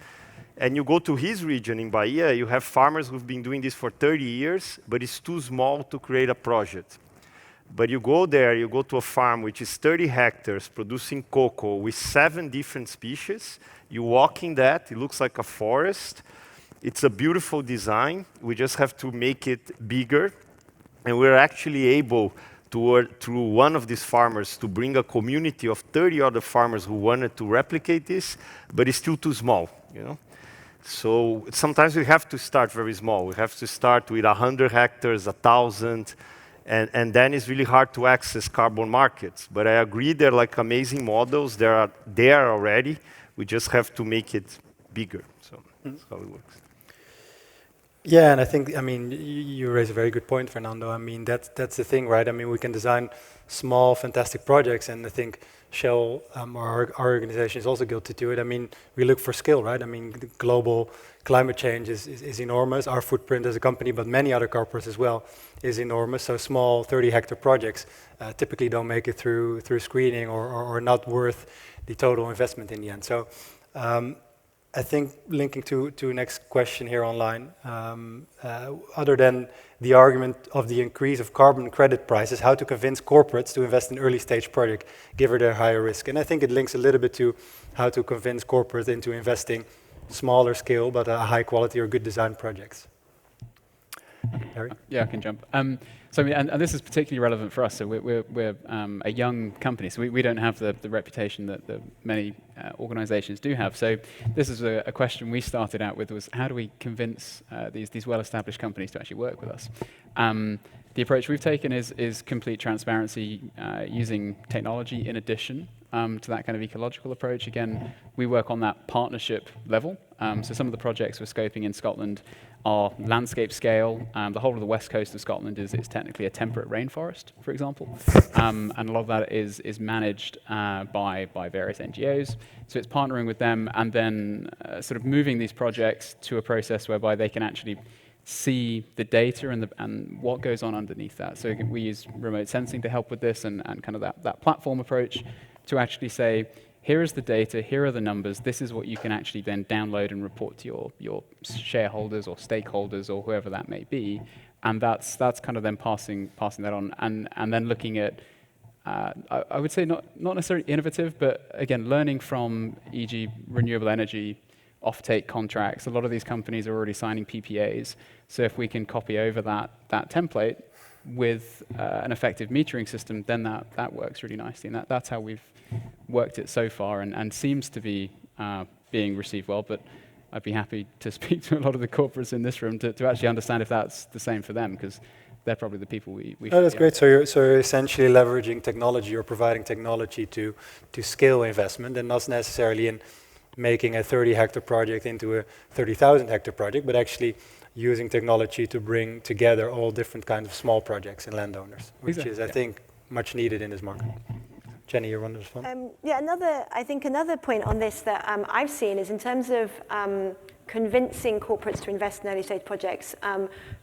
And you go to his region in Bahia, you have farmers who've been doing this for 30 years, but it's too small to create a project. But you go there, you go to a farm which is 30 hectares producing cocoa with 7 different species. You walk in that, it looks like a forest. It's a beautiful design. We just have to make it bigger. And we're actually able to work through one of these farmers to bring a community of 30 other farmers who wanted to replicate this, but it's still too small, you know? So sometimes we have to start very small. We have to start with 100 hectares, 1,000, and then it's really hard to access carbon markets. But I agree, they're like amazing models. They are there already. We just have to make it bigger. So that's how it works. Yeah, and I think, I mean, you raise a very good point, Fernando. I mean, that's the thing, right? I mean, we can design small, fantastic projects, and I think Shell, our organization, is also guilty to it. I mean, we look for skill, right? I mean, the global climate change is enormous. Our footprint as a company, but many other corporates as well, is enormous. So small 30-hectare projects typically don't make it through screening or not worth the total investment in the end. So I think linking to next question here online, other than the argument of the increase of carbon credit prices, how to convince corporates to invest in early stage project given their higher risk. And I think it links a little bit to how to convince corporates into investing smaller scale but high quality or good design projects. Harry? Yeah, I can jump. So, I mean, and this is particularly relevant for us. So we're a young company, so we don't have the reputation that many organizations do have. So this is a question we started out with, was how do we convince these well-established companies to actually work with us? The approach we've taken is complete transparency, using technology in addition to that kind of ecological approach. Again, we work on that partnership level. So some of the projects we're scoping in Scotland are landscape scale. The whole of the west coast of Scotland is technically a temperate rainforest, for example. And a lot of that is managed by various NGOs. So it's partnering with them and then sort of moving these projects to a process whereby they can actually see the data and what goes on underneath that. So we use remote sensing to help with this and kind of that platform approach to actually say, here is the data, here are the numbers, this is what you can actually then download and report to your shareholders or stakeholders or whoever that may be. And that's kind of then passing that on and then looking at, I would say not necessarily innovative, but again, learning from, e.g. renewable energy, offtake contracts. A lot of these companies are already signing PPAs. So if we can copy over that template with an effective metering system, then that works really nicely. And that's how we've worked it so far and seems to be being received well. But I'd be happy to speak to a lot of the corporates in this room to actually understand if that's the same for them, because they're probably the people we Oh, that's great. So you're essentially leveraging technology or providing technology to scale investment, and not necessarily in making a 30-hectare project into a 30,000-hectare project, but actually using technology to bring together all different kinds of small projects and landowners, which is, I think, much needed in this market. Jenny, you want to respond? Yeah, another point on this that I've seen is in terms of convincing corporates to invest in early stage projects.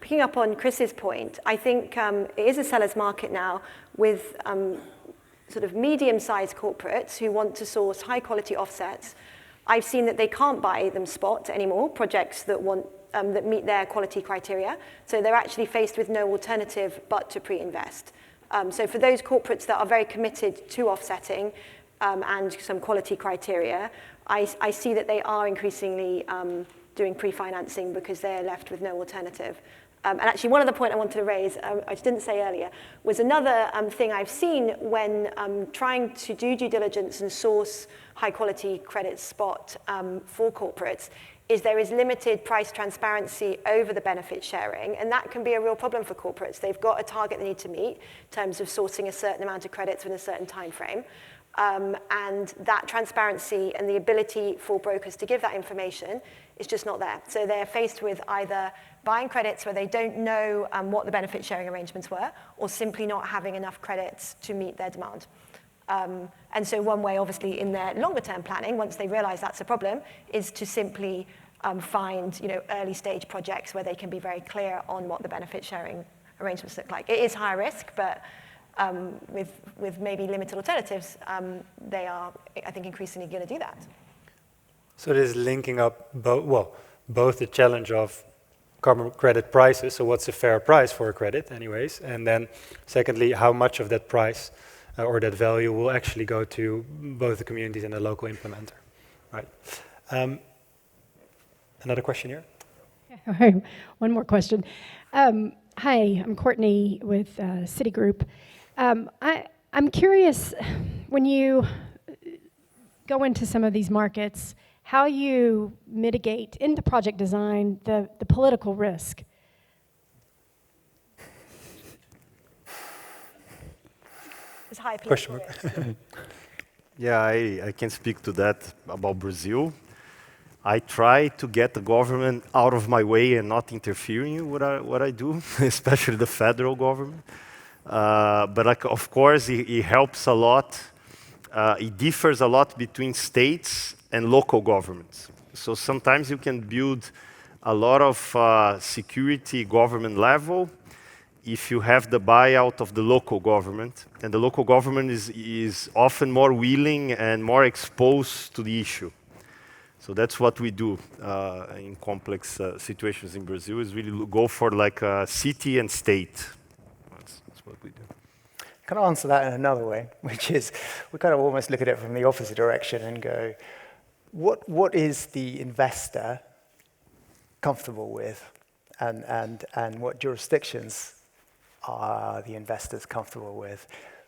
Picking up on Chris's point, I think it is a seller's market now with sort of medium-sized corporates who want to source high-quality offsets. I've seen that they can't buy them spot anymore, projects that want that meet their quality criteria. So they're actually faced with no alternative but to pre-invest. So for those corporates that are very committed to offsetting and some quality criteria, I see that they are increasingly doing pre-financing because they're left with no alternative. And actually, one other point I wanted to raise, I just didn't say earlier, was another thing I've seen when trying to do due diligence and source high-quality credit spot for corporates, is there is limited price transparency over the benefit sharing, and that can be a real problem for corporates. They've got a target they need to meet in terms of sourcing a certain amount of credits within a certain time frame. And that transparency and the ability for brokers to give that information is just not there. So they're faced with either buying credits where they don't know what the benefit sharing arrangements were, or simply not having enough credits to meet their demand. And so one way, obviously, in their longer-term planning, once they realize that's a problem, is to simply find early stage projects where they can be very clear on what the benefit sharing arrangements look like. It is high risk, but with maybe limited alternatives, they are, I think, increasingly going to do that. So this is linking up both the challenge of carbon credit prices, so what's a fair price for a credit anyways, and then secondly, how much of that price or that value will actually go to both the communities and the local implementer. Right. Another question here? One more question. Hi, I'm Courtney with Citigroup. I'm curious, when you go into some of these markets, how you mitigate in the project design the political risk. It's high political risk. Yeah, I can speak to that about Brazil. I try to get the government out of my way and not interfering in what I do, especially the federal government. But like, of course, it helps a lot. It differs a lot between states and local governments. So sometimes you can build a lot of security government level if you have the buyout of the local government. And the local government is often more willing and more exposed to the issue. So that's what we do in complex situations in Brazil, is really go for like city and state. That's what we do. Can I answer that in another way, which is we kind of almost look at it from the opposite direction and go, what is the investor comfortable with, and what jurisdictions are the investors comfortable with?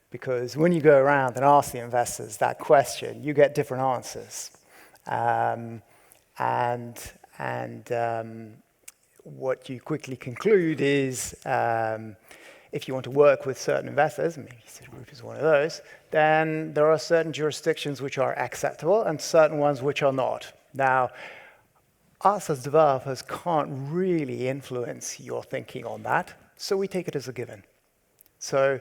Because when you go around and ask the investors that question, you get different answers. What you quickly conclude is if you want to work with certain investors, maybe Citigroup is one of those, then there are certain jurisdictions which are acceptable and certain ones which are not. Now, us as developers can't really influence your thinking on that, so we take it as a given. So,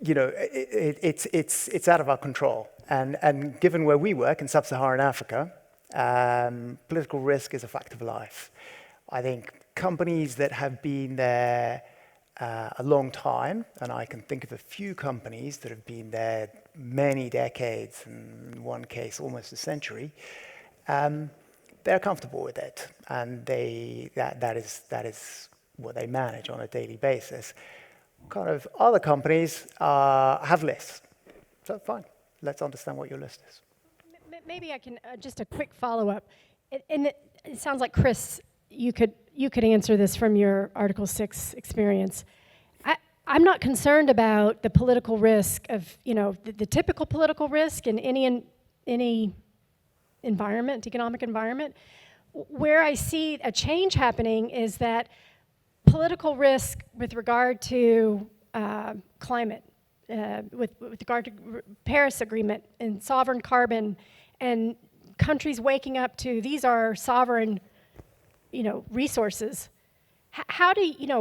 it's out of our control. And given where we work in sub-Saharan Africa, political risk is a fact of life. I think companies that have been there a long time, and I can think of a few companies that have been there many decades, and in one case almost a century, they're comfortable with it, and that is what they manage on a daily basis. Kind of other companies have lists, so fine. Let's understand what your list is. Maybe I can just a quick follow-up. And it sounds like, Chris, you could answer this from your Article 6 experience. I'm not concerned about the political risk of, the typical political risk in any environment, economic environment. Where I see a change happening is that political risk with regard to climate, with regard to Paris Agreement and sovereign carbon, and countries waking up to these are sovereign, resources. How do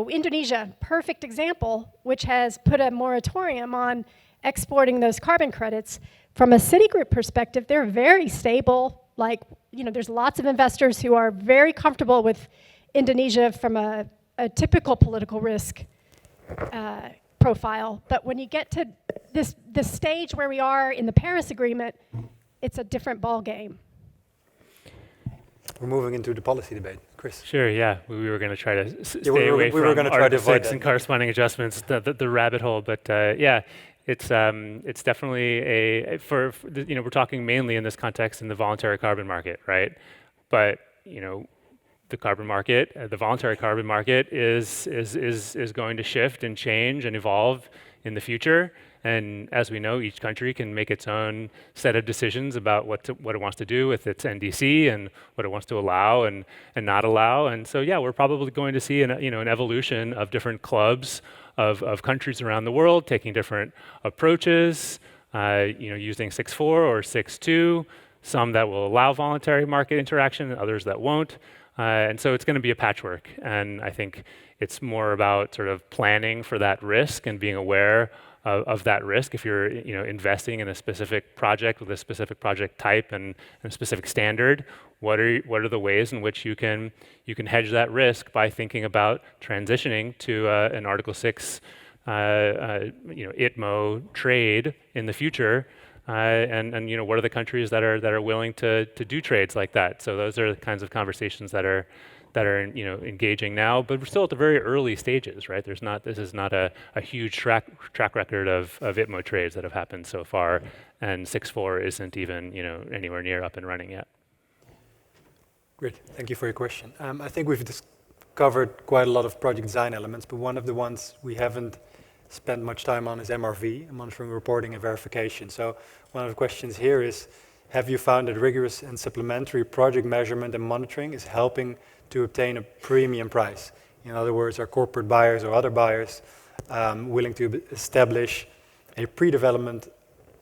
Indonesia, perfect example, which has put a moratorium on exporting those carbon credits. From a Citigroup perspective, they're very stable. There's lots of investors who are very comfortable with Indonesia from a typical political risk profile. But when you get to this stage where we are in the Paris Agreement, it's a different ball game. We're moving into the policy debate. Chris. Sure, yeah. We were going to try to stay away from Article 6 and corresponding adjustments, the rabbit hole. But yeah, it's definitely we're talking mainly in this context in the voluntary carbon market, right? But the carbon market, the voluntary carbon market is going to shift and change and evolve in the future. And as we know, each country can make its own set of decisions about what it wants to do with its NDC and what it wants to allow and not allow. And so, yeah, we're probably going to see an evolution of different clubs of countries around the world taking different approaches, using 6.4 or 6.2. some that will allow voluntary market interaction and others that won't. And so it's going to be a patchwork. And I think it's more about sort of planning for that risk and being aware of that risk. If you're investing in a specific project with a specific project type and a specific standard, what are the ways in which you can hedge that risk by thinking about transitioning to an Article 6 ITMO trade in the future, and what are the countries that are willing to do trades like that? So those are the kinds of conversations that are engaging now, but we're still at the very early stages, right? This is not a huge track record of ITMO trades that have happened so far, and 6.4 isn't even anywhere near up and running yet. Great, thank you for your question. I think we've discovered quite a lot of project design elements, but one of the ones we haven't spent much time on is MRV, monitoring, reporting, and verification. So one of the questions here is, have you found that rigorous and supplementary project measurement and monitoring is helping to obtain a premium price? In other words, are corporate buyers or other buyers willing to establish a pre-development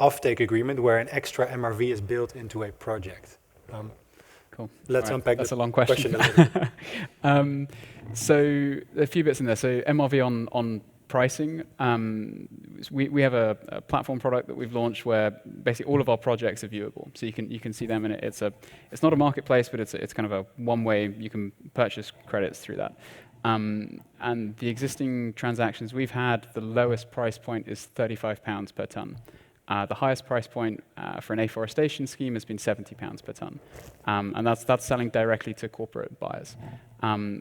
offtake agreement where an extra MRV is built into a project? Cool. Let's unpack that's the a long question. a little bit. So a few bits in there. So MRV on pricing. We have a platform product that we've launched where basically all of our projects are viewable. So you can see them, and it's not a marketplace, but it's kind of a one way you can purchase credits through that. And the existing transactions we've had, the lowest price point is £35 per ton. The highest price point for an afforestation scheme has been £70 per ton. And that's selling directly to corporate buyers.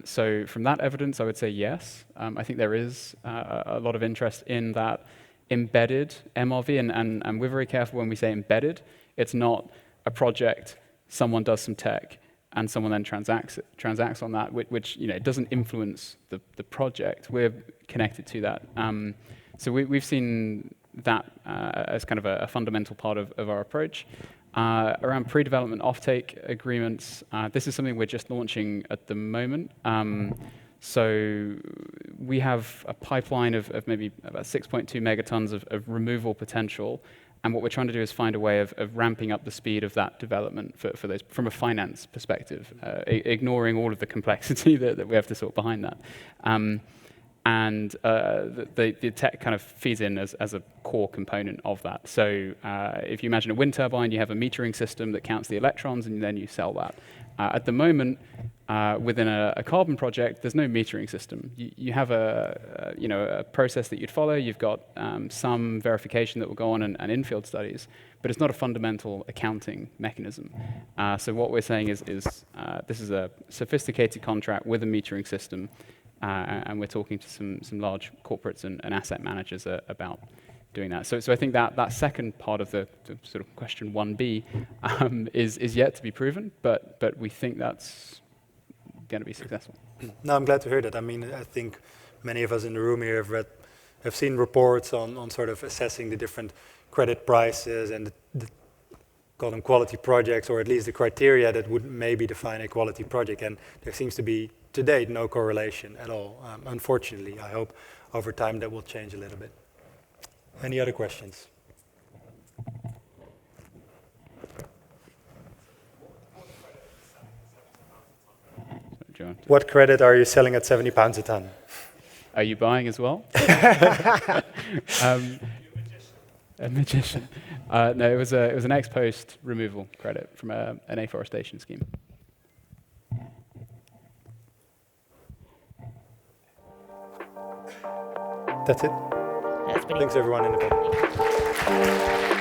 So from that evidence, I would say yes. I think there is a lot of interest in that embedded MRV, and we're very careful when we say embedded. It's not a project, someone does some tech, and someone then transacts on that, which it doesn't influence the project. We're connected to that. So we've seen that as kind of a fundamental part of our approach. Around pre-development offtake agreements, this is something we're just launching at the moment. So we have a pipeline of maybe about 6.2 megatons of removal potential. And what we're trying to do is find a way of ramping up the speed of that development for those from a finance perspective, ignoring all of the complexity that we have to sort behind that. And the tech kind of feeds in as a core component of that. So if you imagine a wind turbine, you have a metering system that counts the electrons, and then you sell that. At the moment, within a carbon project, there's no metering system. You have a process that you'd follow. You've got some verification that will go on and in-field studies, but it's not a fundamental accounting mechanism. So what we're saying is this is a sophisticated contract with a metering system. And we're talking to some large corporates and asset managers about doing that. So I think that second part of the sort of question 1B is yet to be proven, but we think that's going to be successful. No, I'm glad to hear that. I mean, I think many of us in the room here have seen reports on sort of assessing the different credit prices and the call them quality projects, or at least the criteria that would maybe define a quality project. And there seems to be, to date, no correlation at all. Unfortunately, I hope over time that will change a little bit. Any other questions? John, What credit are you selling at £70 a ton? are you buying as well? A magician. No, it was an ex-post removal credit from an afforestation scheme. That's it. That's pretty Thanks everyone in the panel.